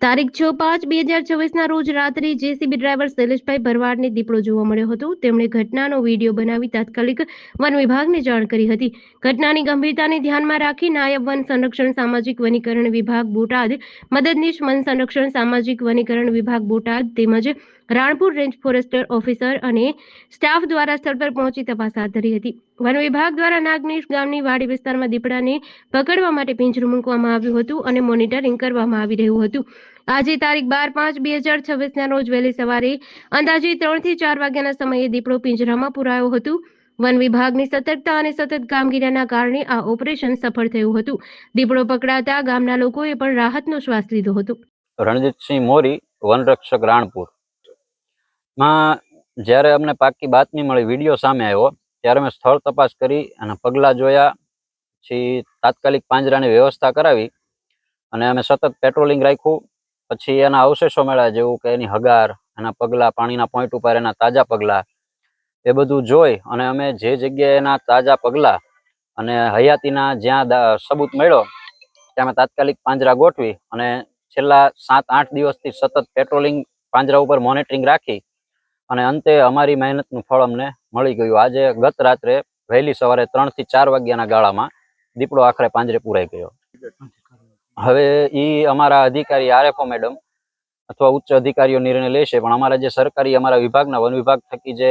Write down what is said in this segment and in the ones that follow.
તારીખ 6/5/2026 રોજ રાત્રે જેસીબી ડ્રાઈવર શૈલેષભાઈ ભરવાડને દીપડો જોવા મળ્યો હતો। તેમણે ઘટનાનો વિડીયો બનાવી તાત્કાલિક વન વિભાગને જાણ કરી હતી। ઘટનાની ગંભીરતાને ધ્યાનમાં રાખી નાયબ વન સંરક્ષણ સામાજિક વનીકરણ વિભાગ બોટાદ, મદદનીશ વન સંરક્ષણ સામાજિક વનીકરણ વિભાગ બોટાદ તેમજ રાણપુર રેન્જ ફોરેસ્ટર ઓફિસર અને સ્ટાફ દ્વારા સ્થળ પર પહોંચી તપાસ હાથ ધરી હતી। વન વિભાગ દ્વારા નાગનેશ ગામની વાડી વિસ્તારમાં દીપડાને પકડવા માટે પિંજરું મૂકવામાં આવ્યું હતું અને મોનિટરિંગ કરવામાં આવી રહ્યું હતું। આજે તારીખ 12/5/2026 રોજ વહેલી સવારે અંદાજે 3 થી 4 વાગ્યાના સમયે દીપડો પિંજરામાં પુરાયો હતો। વન વિભાગની સતર્કતા અને સતત કામગીરીના કારણે આ ઓપરેશન સફળ થયું હતું। દીપડો પકડાતા ગામના લોકોએ પણ રાહતનો શ્વાસ લીધો હતો। રણજીતસિંહ મોરી, વનરક્ષક રાણપુર માં જ્યારે અમને પાકી બાતમી મળી, વિડીયો સામે આવ્યો ત્યારે અમે સ્થળ તપાસ કરી અને પગલાં જોયા। પછી તાત્કાલિક પાંજરાની વ્યવસ્થા કરાવી અને અમે સતત પેટ્રોલિંગ રાખ્યું। પછી એના અવશેષો મળ્યા, જેવું કે એની હગાર, એના પગલાં, પાણીના પોઈન્ટ ઉપર એના તાજા પગલાં, એ બધું જોઈ અને અમે જે જગ્યાએ એના તાજા પગલાં અને હયાતીના જ્યાં સબૂત મળ્યો ત્યાં અમે તાત્કાલિક પાંજરા ગોઠવી અને છેલ્લા 7-8 દિવસથી સતત પેટ્રોલિંગ, પાંજરા ઉપર મોનિટરિંગ રાખી અને અંતે અમારી મહેનતનું ફળ અમને મળી ગયું। આજે ગત રાત્રે વહેલી સવારે 3 થી 4 વાગ્યાના ગાળામાં દીપડો આખરે પાંજરે પુરાઈ ગયો। હવે અમારા અધિકારી આરએફઓ મેડમ અથવા ઉચ્ચ અધિકારીઓ નિર્ણય લેશે, પણ અમારા જે સરકારી અમારા વિભાગના વન વિભાગ થકી જે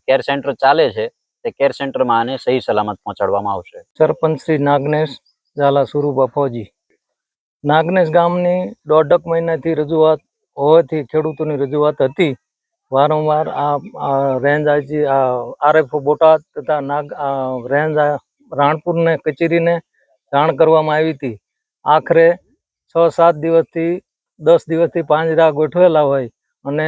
કેર સેન્ટર ચાલે છે તે કેર સેન્ટરમાં આને સહી સલામત પહોંચાડવામાં આવશે। સરપંચ શ્રી નાગનેશ ઝાલા સુરુભા ફોજી। નાગનેશ ગામની 1.5 મહિનાથી રજૂઆત હોવાથી ખેડૂતોની રજૂઆત હતી। વારંવાર આ રેન્જ આરએફઓ બોટાદ તથા રેન્જ રાણપુરને કચેરીને જાણ કરવામાં આવી હતી। આખરે 6-7 દિવસથી 10 દિવસથી પાંજરા ગોઠવેલા હોય અને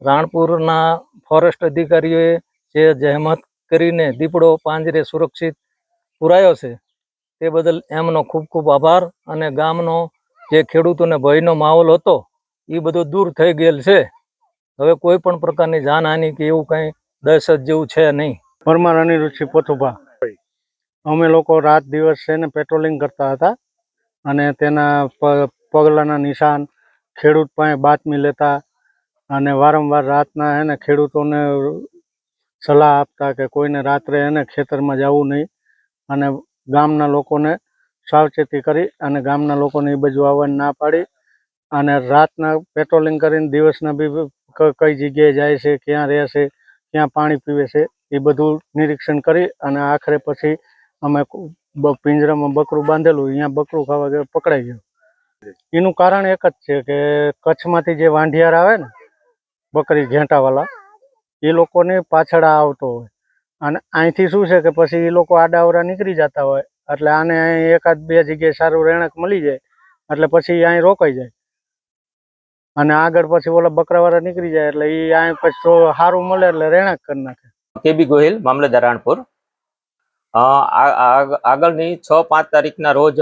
રાણપુરના ફોરેસ્ટ અધિકારીઓએ જે જહેમત કરીને દીપડો પાંજરે સુરક્ષિત પુરાયો છે તે બદલ એમનો ખૂબ ખૂબ આભાર। અને ગામનો જે ખેડૂતોને ભયનો માહોલ હતો એ બધો દૂર થઈ ગયેલ છે। હવે કોઈ પણ પ્રકારની જાનહાનિ કે એવું કંઈ દહેશત જેવું છે નહીં। પરમાર અનિરુદ્ધસિંહ પોથુભા। અમે લોકો રાત દિવસ છે ને પેટ્રોલિંગ કરતા હતા અને તેના પગલાંના નિશાન ખેડૂત પાસે બાતમી લેતા અને વારંવાર રાતના એને ખેડૂતોને સલાહ આપતા કે કોઈને રાત્રે એને ખેતરમાં જવું નહીં અને ગામના લોકોને સાવચેતી કરી અને ગામના લોકોને એ બાજુ આવવાની ના પાડી અને રાતના પેટ્રોલિંગ કરીને દિવસના બી કઈ જગ્યાએ જાય છે, ક્યાં રહે છે, ક્યાં પાણી પીવે છે, એ બધું નિરીક્ષણ કરી અને આખરે પછી અમે પિંજરામાં બકરું બાંધેલું, અહીંયા બકરું ખાવા ગયો, પકડાઈ ગયો। એનું કારણ એક જ છે કે કચ્છમાંથી જે વાંઢિયાર આવે ને બકરી ઘેંટાવાળા, એ લોકોની પાછળ આવતો હોય અને અહીંથી શું છે કે પછી એ લોકો આડાવડા નીકળી જતા હોય એટલે આને અહીં 1-2 જગ્યાએ સારું રહેણાંક મળી જાય એટલે પછી અહીં રોકાઈ જાય અને આગળ પછી ઓલા બકરાવાળા નીકળી જાય એટલે એ અહીં પછી સારું મળે એટલે રહેણાંક કરી નાખે। કેબી ગોહિલ, મામલતદાર રાણપુર। આગળની 6-5 તારીખના રોજ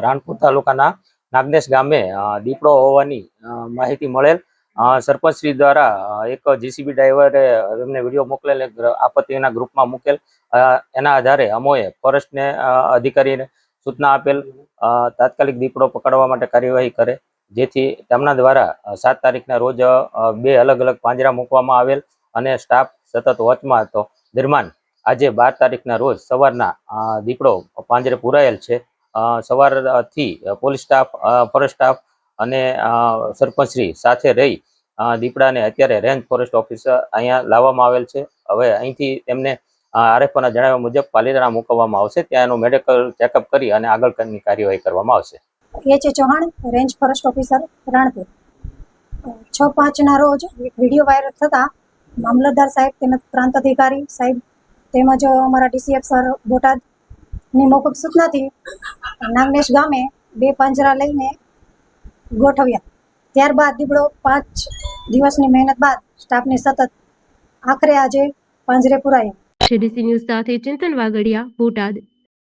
રાણપુર તાલુકાના નાગનેશ ગામે દીપડો હોવાની માહિતી મળેલ। સરપંચશ્રી દ્વારા એક જીસીબી ડ્રાઈવરે એમને વિડીયો મોકલેલ, આપત્તિના ગ્રુપમાં મૂકેલ। એના આધારે અમોએ ફોરેસ્ટને અધિકારીને સૂચના આપેલ તાત્કાલિક દીપડો પકડવા માટે કાર્યવાહી કરે, જેથી તેમના દ્વારા 7 તારીખના રોજ 2 અલગ અલગ પાંજરા મૂકવામાં આવેલ અને સ્ટાફ સતત વોચમાં હતો। દરમિયાન આજે 12 તારીખના રોજ સવારના દીપડો પાંજરે પુરાયેલ છે। સવારથી પોલીસ સ્ટાફ, ફોરેસ્ટ સ્ટાફ અને સરપંચશ્રી સાથે રહી દીપડાને અત્યારે રેન્જ ફોરેસ્ટ ઓફિસર અહીંયા લાવવામાં આવેલ છે। હવે અહીંથી તેમને આરએફઓના જણાવ્યા મુજબ પાલીતાણા મૂકવામાં આવશે, ત્યાં એનું મેડિકલ ચેકઅપ કરી અને આગળની કાર્યવાહી કરવામાં આવશે। A Chauhan, range forest officer Ranpur. 6/5ના રોજ વિડીયો વાયરલ થતાં મામલતદાર સાહેબ તેમજ પ્રાંત અધિકારી સાહેબ તેમજ અમારા ડીસીએફ સર બોટાદની મોકૂફ સૂચનાથી નાગનેશ ગામે 2 પાંજરા લઈને ગોઠવ્યા। ત્યારબાદ દીપડો 5 દિવસની મહેનત બાદ સ્ટાફની સતત આખરે આજે પાંજરે પુરાયો। ડીસી ન્યૂઝ સાથે ચિંતન વાગડિયા, બોટાદ।